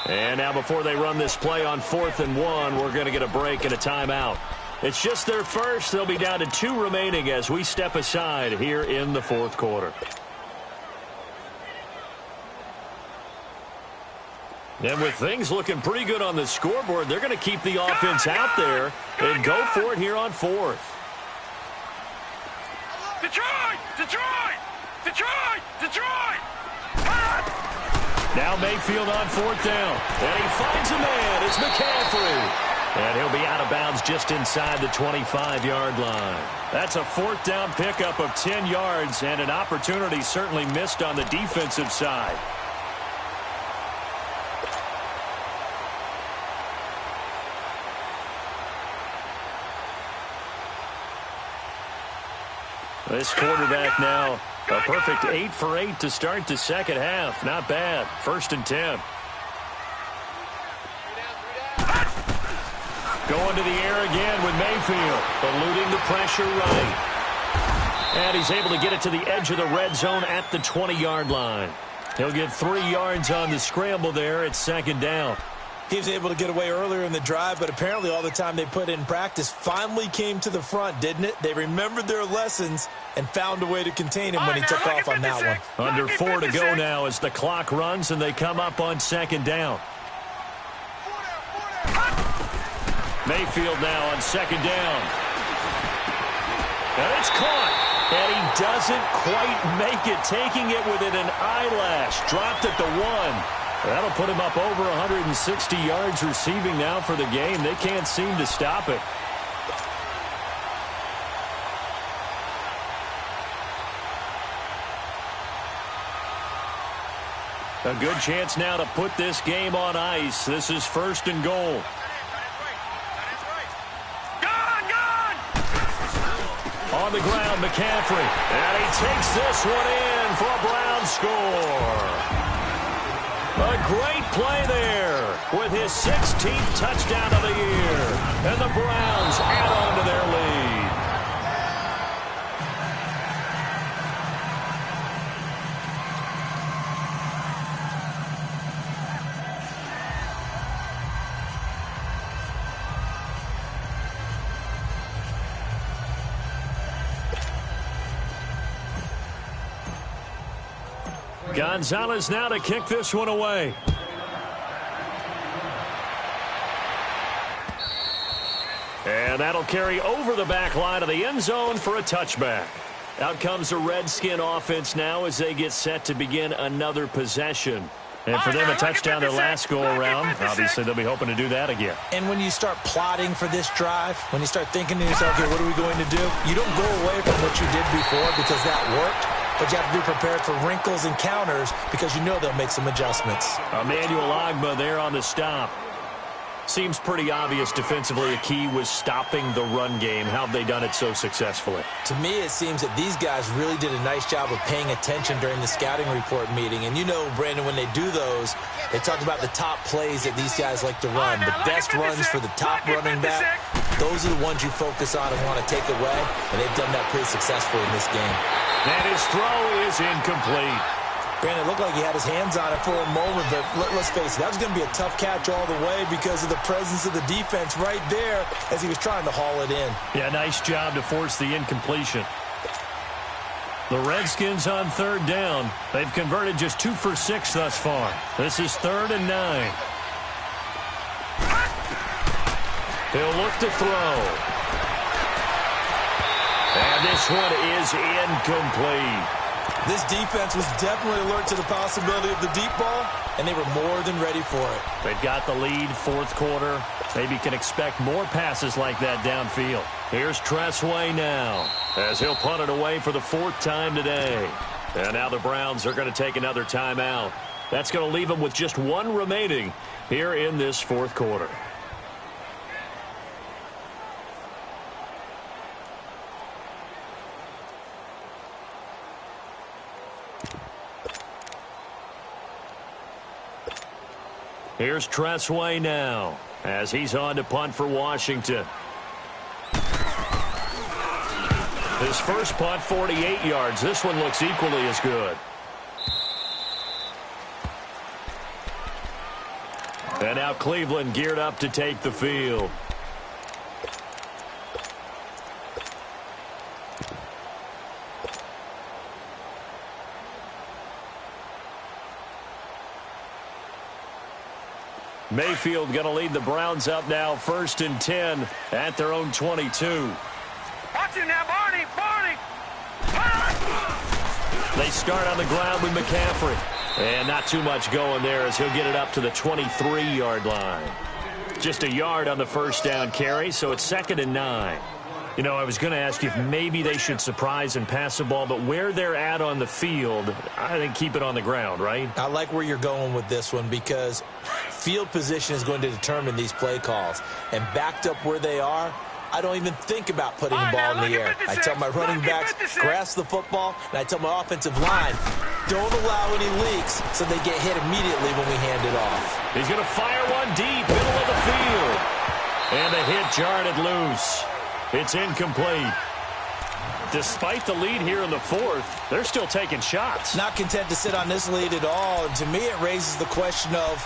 And now before they run this play on 4th and 1, we're going to get a break and a timeout. It's just their first. They'll be down to 2 remaining as we step aside here in the fourth quarter. And with things looking pretty good on the scoreboard, they're going to keep the offense out there and go for it here on 4th. Detroit! Detroit! Detroit! Detroit! Now Mayfield on 4th down. And he finds a man. It's McCaffrey. And he'll be out of bounds just inside the 25-yard line. That's a 4th down pickup of 10 yards and an opportunity certainly missed on the defensive side. This quarterback now, a perfect 8 for 8 to start the second half. Not bad. 1st and 10. Going to the air again with Mayfield, eluding the pressure right. And he's able to get it to the edge of the red zone at the 20-yard line. He'll get 3 yards on the scramble there at 2nd down. He was able to get away earlier in the drive, but apparently all the time they put in practice finally came to the front, didn't it? They remembered their lessons and found a way to contain him when he took off on that one. Under 4 to go now as the clock runs and they come up on 2nd down. Mayfield now on 2nd down. And it's caught. And he doesn't quite make it, taking it within an eyelash. Dropped at the 1. That'll put him up over 160 yards receiving now for the game. They can't seem to stop it. A good chance now to put this game on ice. This is 1st and goal. On the ground, McCaffrey. And he takes this one in for a Browns score. A great play there with his 16th touchdown of the year. And the Browns add on to their lead. Gonzalez now to kick this one away. And that'll carry over the back line of the end zone for a touchback. Out comes the Redskin offense now as they get set to begin another possession. And for them, a touchdown their last go-around. Obviously, they'll be hoping to do that again. And when you start plotting for this drive, when you start thinking to yourself, okay, what are we going to do? You don't go away from what you did before because that worked. But you have to be prepared for wrinkles and counters because you know they'll make some adjustments. Emmanuel Ogbah there on the stop. Seems pretty obvious defensively a key was stopping the run game. How have they done it so successfully? To me, it seems that these guys really did a nice job of paying attention during the scouting report meeting. And you know, Brandon, when they do those, they talk about the top plays that these guys like to run. The best runs for the top running back. Those are the ones you focus on and want to take away. And they've done that pretty successfully in this game. And his throw is incomplete. Brandon, it looked like he had his hands on it for a moment, but let's face it, that was going to be a tough catch all the way because of the presence of the defense right there as he was trying to haul it in. Yeah, nice job to force the incompletion. The Redskins on 3rd down. They've converted just 2 for 6 thus far. This is 3rd and 9. He'll look to throw. And this one is incomplete. This defense was definitely alert to the possibility of the deep ball, and they were more than ready for it. They've got the lead, fourth quarter. Maybe can expect more passes like that downfield. Here's Tressway now, as he'll punt it away for the fourth time today. And now the Browns are going to take another timeout. That's going to leave them with just one remaining here in this fourth quarter. Here's Tressway now, as he's on to punt for Washington. His first punt, 48 yards. This one looks equally as good. And now Cleveland geared up to take the field. Mayfield going to lead the Browns up now, 1st and 10 at their own 22. Watch it now, Barney! Barney! They start on the ground with McCaffrey. And not too much going there as he'll get it up to the 23-yard line. Just a yard on the first down carry, so it's 2nd and 9. You know, I was going to ask you if maybe they should surprise and pass the ball, but where they're at on the field, I think keep it on the ground, right? I like where you're going with this one because field position is going to determine these play calls. And backed up where they are, I don't even think about putting the ball in the air. I tell my running backs, grasp the football, and I tell my offensive line, don't allow any leaks so they get hit immediately when we hand it off. He's going to fire one deep, middle of the field. And the hit jarred it loose. It's incomplete. Despite the lead here in the fourth, they're still taking shots. Not content to sit on this lead at all. And to me, it raises the question of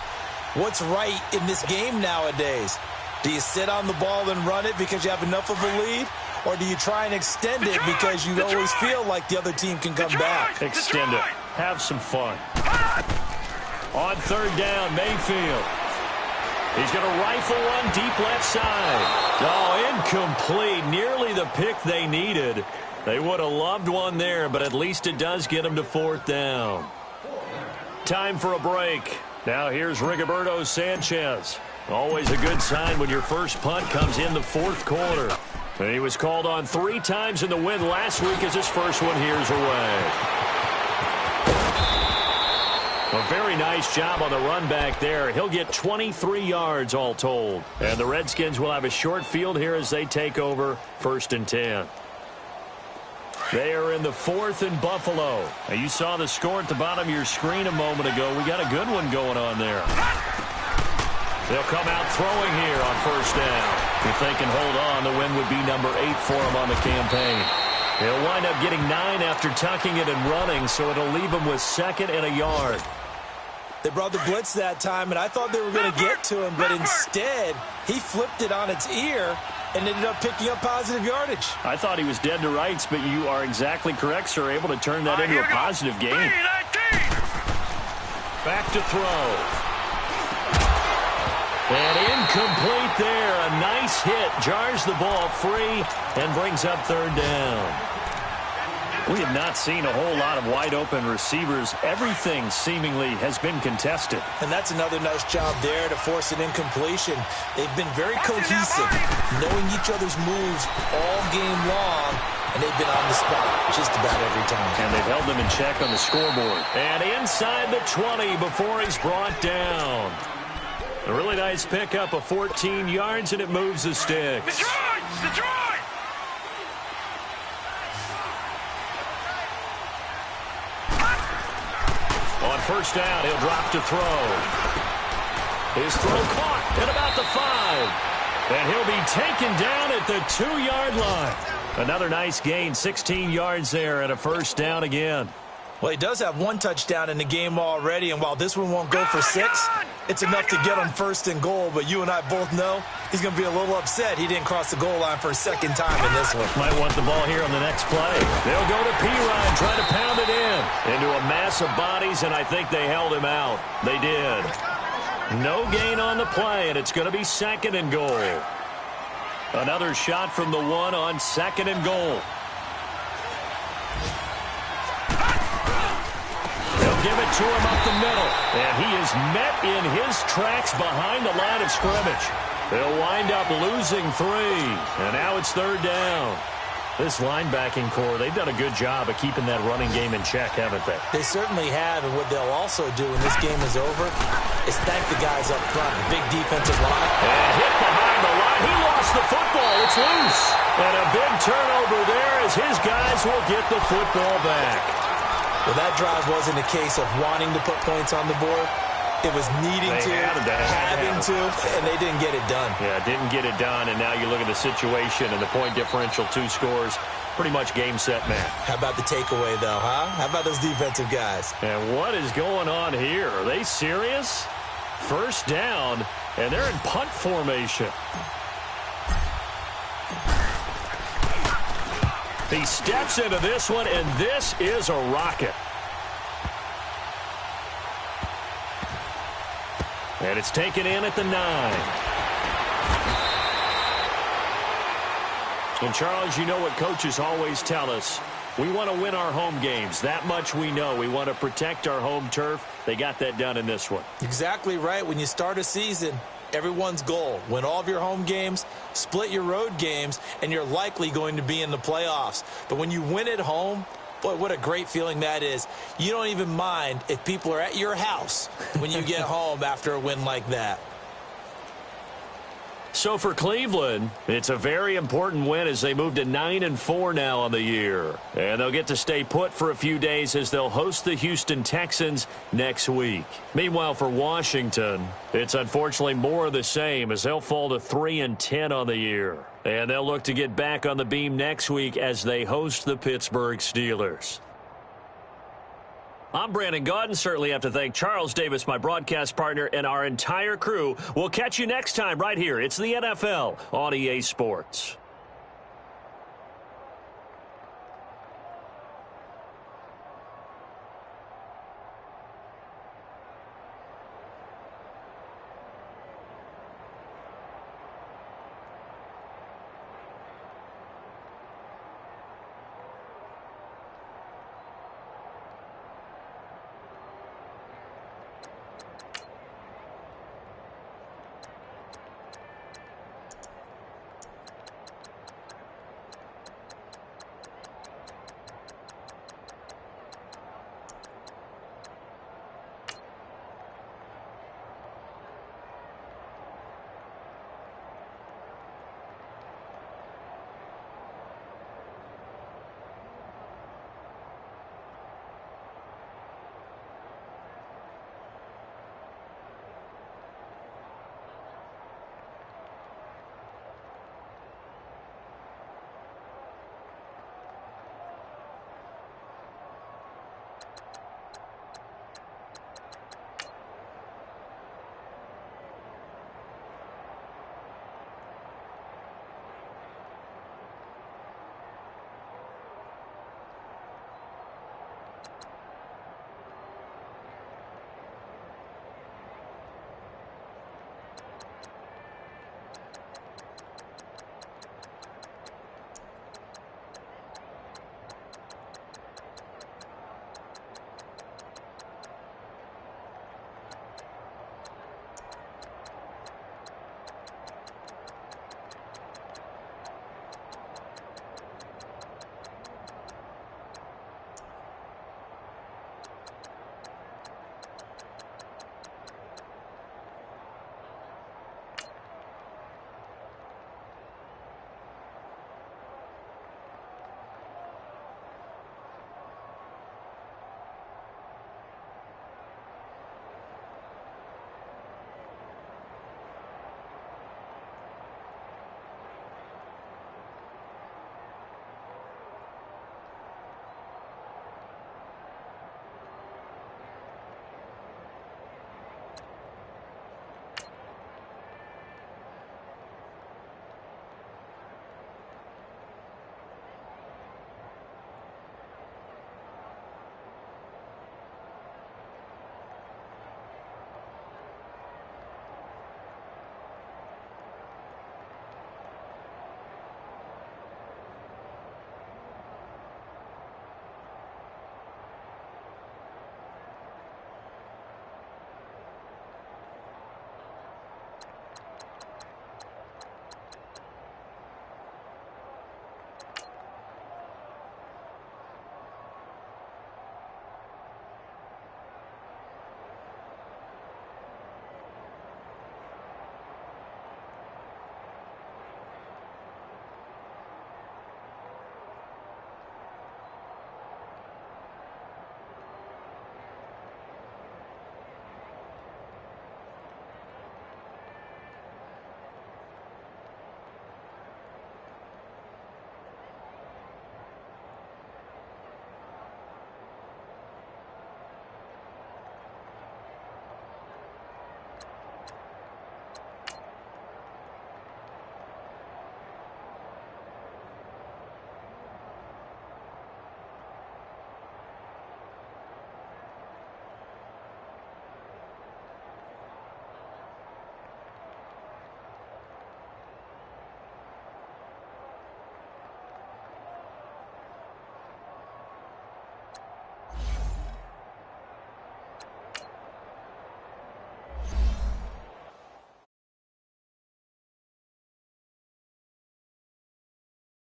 what's right in this game nowadays. Do you sit on the ball and run it because you have enough of a lead? Or do you try and extend it because you always feel like the other team can come back? Extend it. Have some fun. On 3rd down, Mayfield. He's going to rifle one deep left side. Oh, incomplete. Nearly the pick they needed. They would have loved one there, but at least it does get them to 4th down. Time for a break. Now here's Rigoberto Sanchez. Always a good sign when your first punt comes in the 4th quarter. And he was called on 3 times in the win last week as his first one here's away. A very nice job on the run back there. He'll get 23 yards all told. And the Redskins will have a short field here as they take over 1st and 10. They are in the 4th in Buffalo. Now, you saw the score at the bottom of your screen a moment ago. We got a good one going on there. They'll come out throwing here on 1st down. If they can hold on, the win would be number 8 for them on the campaign. He'll wind up getting 9 after tucking it and running, so it'll leave him with 2nd and a yard. They brought the blitz that time, and I thought they were going to get to him, but instead, he flipped it on its ear and ended up picking up positive yardage. I thought he was dead to rights, but you are exactly correct, sir. Able to turn that into a positive game. Back to throw. And incomplete there. A nice hit. Jars the ball free and brings up 3rd down. We have not seen a whole lot of wide-open receivers. Everything seemingly has been contested. And that's another nice job there to force an incompletion. They've been very cohesive, knowing each other's moves all game long, and they've been on the spot just about every time. And they've held them in check on the scoreboard. And inside the 20 before he's brought down. A really nice pickup of 14 yards, and it moves the sticks. Detroit! Detroit! On 1st down, he'll drop to throw. His throw caught at about the 5. And he'll be taken down at the 2-yard line. Another nice gain, 16 yards there and a 1st down again. Well, he does have 1 touchdown in the game already, and while this one won't go for 6, it's enough to get him 1st and goal. But you and I both know he's going to be a little upset he didn't cross the goal line for a 2nd time in this one. Might want the ball here on the next play. They'll go to Pirine, try to pound it in. Into a mass of bodies, and I think they held him out. They did. No gain on the play, and it's going to be 2nd and goal. Another shot from the 1 on 2nd and goal. They'll give it to him up the middle. And he is met in his tracks behind the line of scrimmage. They'll wind up losing 3. And now it's 3rd down. This linebacking core, they've done a good job of keeping that running game in check, haven't they? They certainly have, and what they'll also do when this game is over is thank the guys up front, the big defensive line. And hit behind the line. He lost the football. It's loose. And a big turnover there as his guys will get the football back. Well, that drive wasn't a case of wanting to put points on the board. It was needing to, having to, and they didn't get it done. Yeah, didn't get it done, and now you look at the situation and the point differential, 2 scores, pretty much game, set, match. How about the takeaway, though, huh? How about those defensive guys? And what is going on here? Are they serious? 1st down, and they're in punt formation. He steps into this one, and this is a rocket. And it's taken in at the 9. And, Charles, you know what coaches always tell us. We want to win our home games. That much we know. We want to protect our home turf. They got that done in this one. Exactly right. When you start a season, everyone's goal, win all of your home games, split your road games, and you're likely going to be in the playoffs. But when you win at home, boy, what a great feeling that is. You don't even mind if people are at your house when you get home after a win like that. So for Cleveland, it's a very important win as they move to 9-4 now on the year. And they'll get to stay put for a few days as they'll host the Houston Texans next week. Meanwhile, for Washington, it's unfortunately more of the same as they'll fall to 3-10 on the year. And they'll look to get back on the beam next week as they host the Pittsburgh Steelers. I'm Brandon Gaudin. Certainly have to thank Charles Davis, my broadcast partner, and our entire crew. We'll catch you next time right here. It's the NFL on EA Sports.